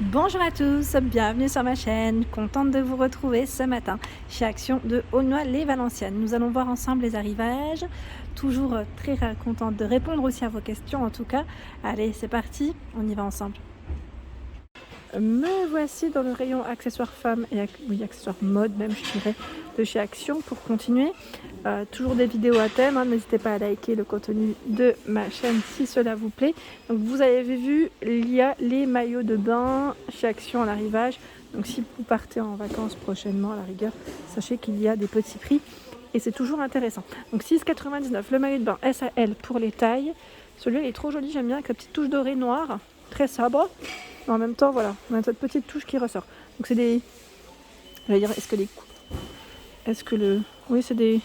Bonjour à tous, bienvenue sur ma chaîne, contente de vous retrouver ce matin chez Action de Aulnoy-les-Valenciennes. Nous allons voir ensemble les arrivages, toujours très contente de répondre aussi à vos questions en tout cas. Allez, c'est parti, on y va ensemble. Me voici dans le rayon accessoires femmes et accessoires mode même je dirais de chez Action pour continuer. Toujours des vidéos à thème, n'hésitez pas à liker le contenu de ma chaîne si cela vous plaît. Donc vous avez vu, il y a les maillots de bain chez Action en arrivage. Donc si vous partez en vacances prochainement à la rigueur, sachez qu'il y a des petits prix et c'est toujours intéressant. Donc 6,99 le maillot de bain S à L pour les tailles. Celui-là est trop joli, j'aime bien avec la petite touche dorée noire, très sobre. Mais en même temps, voilà, on a cette petite touche qui ressort. Donc c'est des... Je vais dire, oui, c'est des...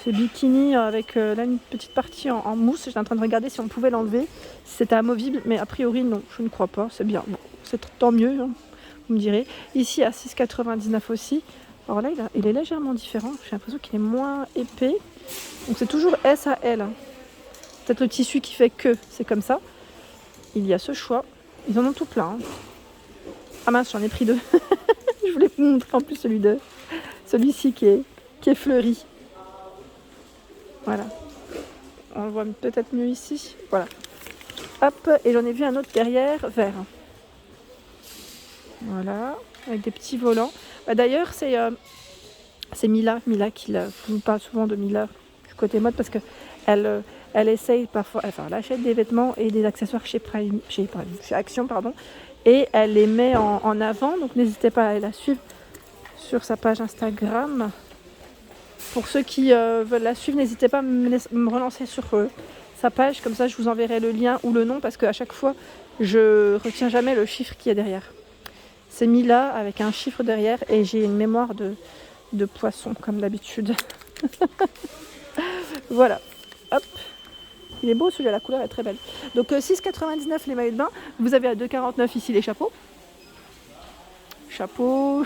C'est bikini avec là une petite partie en mousse. J'étais en train de regarder si on pouvait l'enlever, si c'était amovible, mais a priori non, je ne crois pas. C'est bien, bon, c'est tant mieux, vous me direz. Ici à 6,99 aussi. Alors là, il est légèrement différent. J'ai l'impression qu'il est moins épais. Donc c'est toujours S à L. Peut-être le tissu qui fait que c'est comme ça. Il y a ce choix. Ils en ont tout plein. Ah mince, j'en ai pris deux. Je voulais vous montrer en plus celui-ci qui est fleuri. Voilà. On le voit peut-être mieux ici. Voilà. Hop, et j'en ai vu un autre derrière, vert. Voilà, avec des petits volants. D'ailleurs, c'est Mila qui vous parle souvent de Mila du côté mode parce que elle essaye parfois, enfin, elle achète des vêtements et des accessoires chez Action, pardon, et elle les met en avant. Donc n'hésitez pas à aller la suivre sur sa page Instagram. Pour ceux qui veulent la suivre, n'hésitez pas à me relancer sur sa page, comme ça je vous enverrai le lien ou le nom parce qu'à chaque fois je retiens jamais le chiffre qui est derrière. C'est Mila avec un chiffre derrière et j'ai une mémoire de poisson comme d'habitude. Voilà, hop. Il est beau celui-là, la couleur est très belle. Donc 6,99 les maillots de bain. Vous avez à 2,49 ici les chapeaux. Chapeau,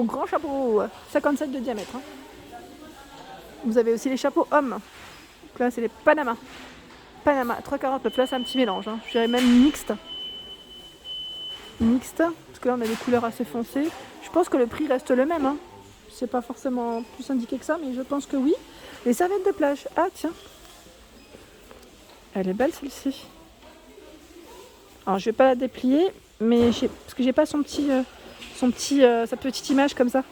grand chapeau. 57 de diamètre. Vous avez aussi les chapeaux hommes. Donc là c'est les Panama. 3,49. Là c'est un petit mélange. Je dirais même mixte. Parce que là on a des couleurs assez foncées. Je pense que le prix reste le même. C'est pas forcément plus indiqué que ça, mais je pense que oui. Les serviettes de plage. Ah tiens. Elle est belle celle-ci. Alors je vais pas la déplier, mais parce que j'ai pas sa petite image comme ça.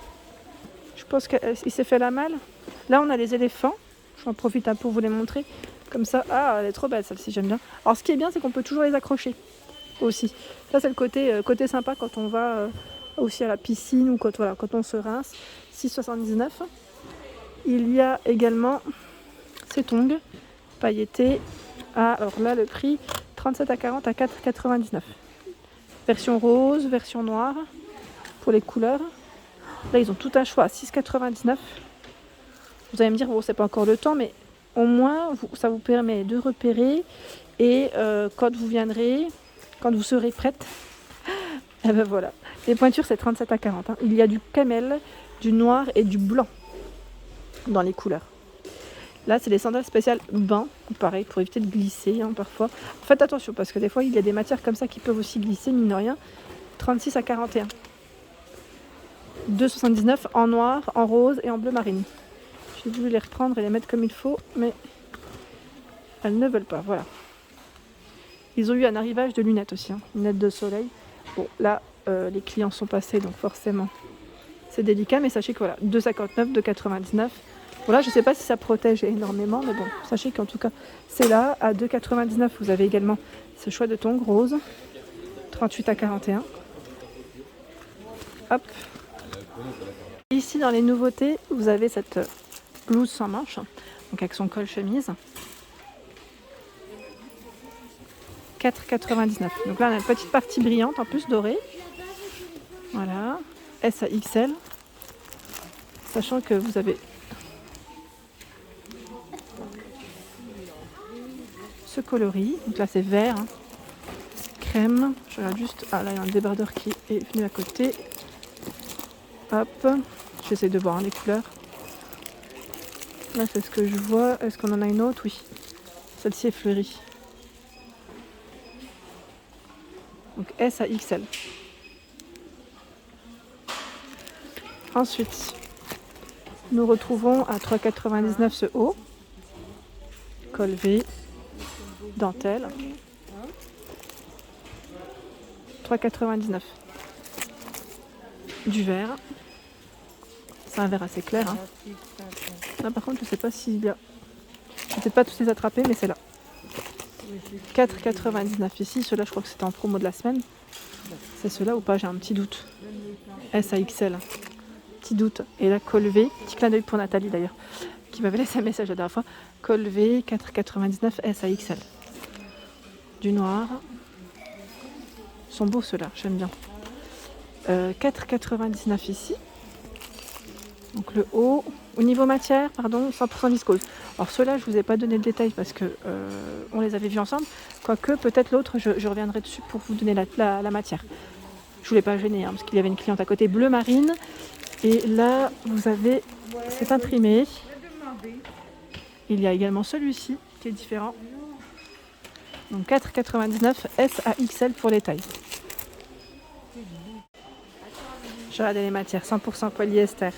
Je pense qu'il s'est fait la malle. Là on a les éléphants. J'en profite pour vous les montrer. Comme ça. Ah, elle est trop belle celle-ci, j'aime bien. Alors ce qui est bien, c'est qu'on peut toujours les accrocher aussi. Ça c'est le côté sympa quand on va aussi à la piscine ou quand on se rince. 6,79. Il y a également ces tongs pailletés. Alors là le prix 37 à 40 à 4,99. Version rose, version noire pour les couleurs. Là ils ont tout un choix à 6,99. Vous allez me dire bon c'est pas encore le temps, mais au moins ça vous permet de repérer et quand vous viendrez, quand vous serez prête, et ben voilà. Les pointures c'est 37 à 40. Il y a du camel, du noir et du blanc dans les couleurs. Là, c'est les sandales spéciales bain, pareil, pour éviter de glisser parfois. Faites attention, parce que des fois, il y a des matières comme ça qui peuvent aussi glisser, mine de rien. 36 à 41. 2,79 en noir, en rose et en bleu marine. J'ai voulu les reprendre et les mettre comme il faut, mais elles ne veulent pas, voilà. Ils ont eu un arrivage de lunettes aussi, lunettes de soleil. Bon, là, les clients sont passés, donc forcément, c'est délicat, mais sachez que voilà, 2,59, 2,99. Voilà, je ne sais pas si ça protège énormément, mais bon, sachez qu'en tout cas, c'est là. À 2,99, vous avez également ce choix de tongs rose, 38 à 41. Hop. Ici, dans les nouveautés, vous avez cette blouse sans manches, donc avec son col chemise. 4,99. Donc là, on a une petite partie brillante, en plus dorée. Voilà. S à XL. Sachant que vous avez ce coloris, donc là c'est vert, crème, je regarde juste, ah là il y a un débardeur qui est venu à côté, hop, j'essaie de voir les couleurs, là c'est ce que je vois, est-ce qu'on en a une autre? Oui, celle-ci est fleurie, Donc S à XL. Ensuite, nous retrouvons à 3,99 ce haut. Col V, dentelle. 3,99. Du vert. C'est un vert assez clair. Hein. Là par contre je ne sais pas s'il y a... Je ne vais peut-être pas tous les attraper mais c'est là. 4,99 ici. Ceux-là je crois que c'était en promo de la semaine. C'est ceux-là ou pas? J'ai un petit doute. S à XL. Petit doute. Et là col V. Petit clin d'œil pour Nathalie d'ailleurs. Qui m'avait laissé un message la dernière fois. Col V, 4,99 S à XL. Du noir. Ils sont beaux ceux-là, j'aime bien. 4,99 ici. Donc le haut, au niveau matière, pardon, 100% viscose. Alors ceux-là, je ne vous ai pas donné le détail parce que on les avait vus ensemble. Quoique peut-être l'autre, je reviendrai dessus pour vous donner la matière. Je ne voulais pas gêner, hein, parce qu'il y avait une cliente à côté bleu marine. Et là, vous avez, c'est imprimé. Il y a également celui-ci qui est différent. Donc 4,99 S à XL pour les tailles. Je regarde les matières, 100% polyester.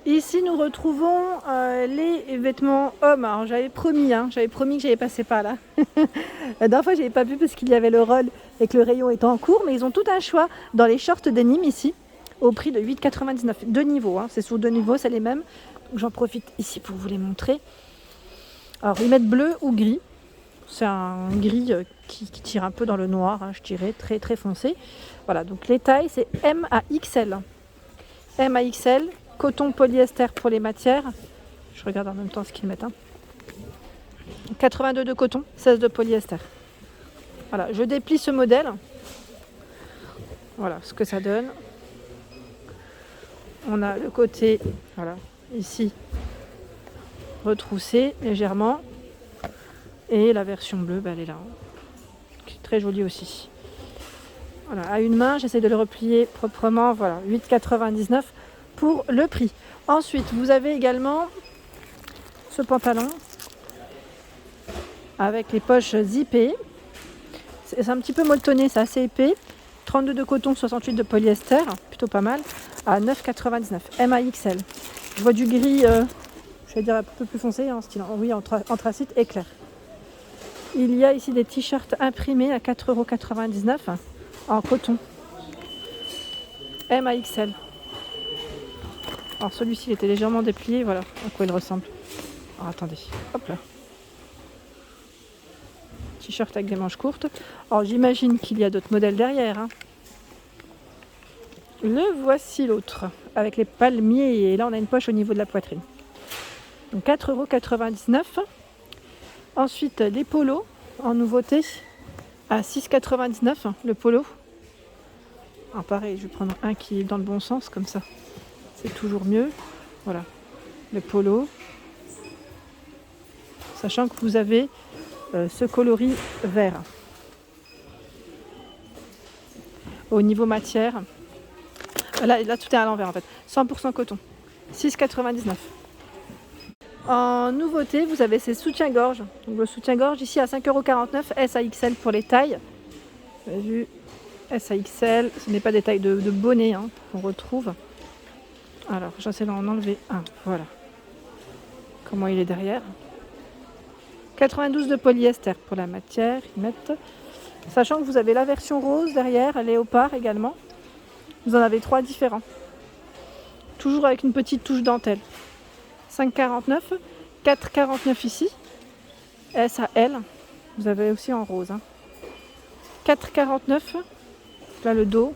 Ici, nous retrouvons les vêtements hommes. Alors, j'avais promis que j'allais passer par là. La dernière fois, je n'avais pas vu parce qu'il y avait le roll et que le rayon était en cours. Mais ils ont tout un choix dans les shorts denim ici, au prix de 8,99. Deux niveaux, hein. C'est sur deux niveaux, c'est les mêmes. J'en profite ici pour vous les montrer. Alors, ils mettent bleu ou gris. C'est un gris qui tire un peu dans le noir, hein, je dirais, très très foncé. Voilà, donc les tailles, c'est M à XL. M à XL, coton polyester pour les matières. Je regarde en même temps ce qu'ils mettent. Hein. 82 de coton, 16 de polyester. Voilà, je déplie ce modèle. Voilà ce que ça donne. On a le côté, voilà, ici, retroussé légèrement. Et la version bleue, elle est là. Qui est très jolie aussi. Voilà, à une main, j'essaie de le replier proprement. Voilà, 8,99 pour le prix. Ensuite, vous avez également ce pantalon avec les poches zippées. C'est un petit peu molletonné, c'est assez épais. 32 de coton, 68 de polyester, plutôt pas mal, à 9,99. M à XL. Je vois du gris, je vais dire un peu plus foncé, en style, oui, anthracite et clair. Il y a ici des t-shirts imprimés à 4,99 € en coton. M à XL. Alors celui-ci il était légèrement déplié, voilà à quoi il ressemble. Alors attendez, hop là. T-shirt avec des manches courtes. Alors j'imagine qu'il y a d'autres modèles derrière. Hein. Le voici l'autre, avec les palmiers. Et là on a une poche au niveau de la poitrine. Donc 4,99 €. Ensuite, les polos en nouveauté à 6,99 € le polo. Alors pareil, je vais prendre un qui est dans le bon sens comme ça. C'est toujours mieux. Voilà, le polo. Sachant que vous avez ce coloris vert. Au niveau matière, là tout est à l'envers en fait. 100% coton. 6,99 €. En nouveauté, vous avez ces soutiens-gorge. Donc le soutien-gorge ici à 5,49 € S à XL pour les tailles. Vous avez vu, S à XL, ce n'est pas des tailles de bonnet hein, qu'on retrouve. Alors j'essaie d'en enlever un, voilà. Comment il est derrière. 92 de polyester pour la matière, ils mettent. Sachant que vous avez la version rose derrière, léopard également. Vous en avez 3 différents. Toujours avec une petite touche dentelle. 5,49 €, 4,49 € ici, S à L, vous avez aussi en rose. Hein. 4,49 €, là le dos,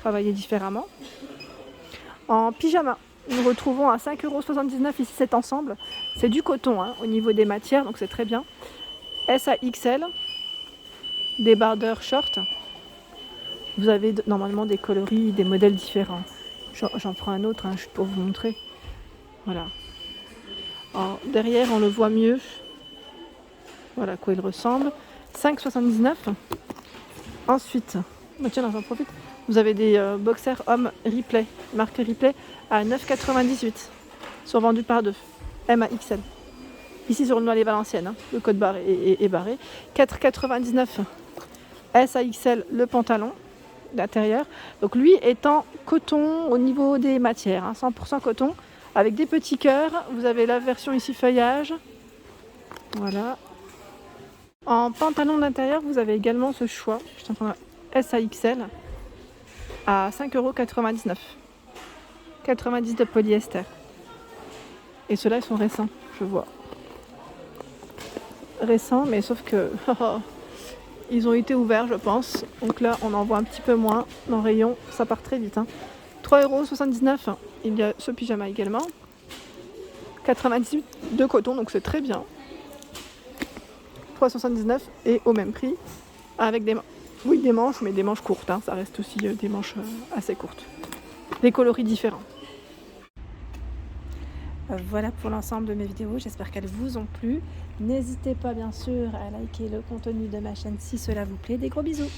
travaillé différemment. En pyjama, nous retrouvons à 5,79 € ici cet ensemble. C'est du coton hein, au niveau des matières, donc c'est très bien. S à XL, débardeur short. Vous avez normalement des coloris, des modèles différents. J'en prends un autre hein, juste pour vous montrer. Voilà. Alors, derrière, on le voit mieux. Voilà à quoi il ressemble. 5,79 €. Ensuite, tiens, j'en profite. Vous avez des boxers hommes Ripley, marque Ripley, à 9,98 €. Ils sont vendus par deux. M à XL. Ici sur le Noailles Valenciennes, hein, le code barre est barré. 4,99 S à XL le pantalon d'intérieur. Donc lui est en coton au niveau des matières, hein, 100% coton avec des petits cœurs. Vous avez la version ici feuillage. Voilà. En pantalon d'intérieur, vous avez également ce choix. Je suis en train de S à XL à 5,99 €. 90 de polyester. Et ceux-là, ils sont récents, je vois. Récents, mais sauf que ils ont été ouverts, je pense. Donc là, on en voit un petit peu moins dans le rayon. Ça part très vite. Hein. 3,79 €. Il y a ce pyjama également. 98 de coton, donc c'est très bien. 3,79 € et au même prix. Avec des manches, mais des manches courtes. Hein. Ça reste aussi des manches assez courtes. Des coloris différents. Voilà pour l'ensemble de mes vidéos, j'espère qu'elles vous ont plu. N'hésitez pas bien sûr à liker le contenu de ma chaîne si cela vous plaît. Des gros bisous!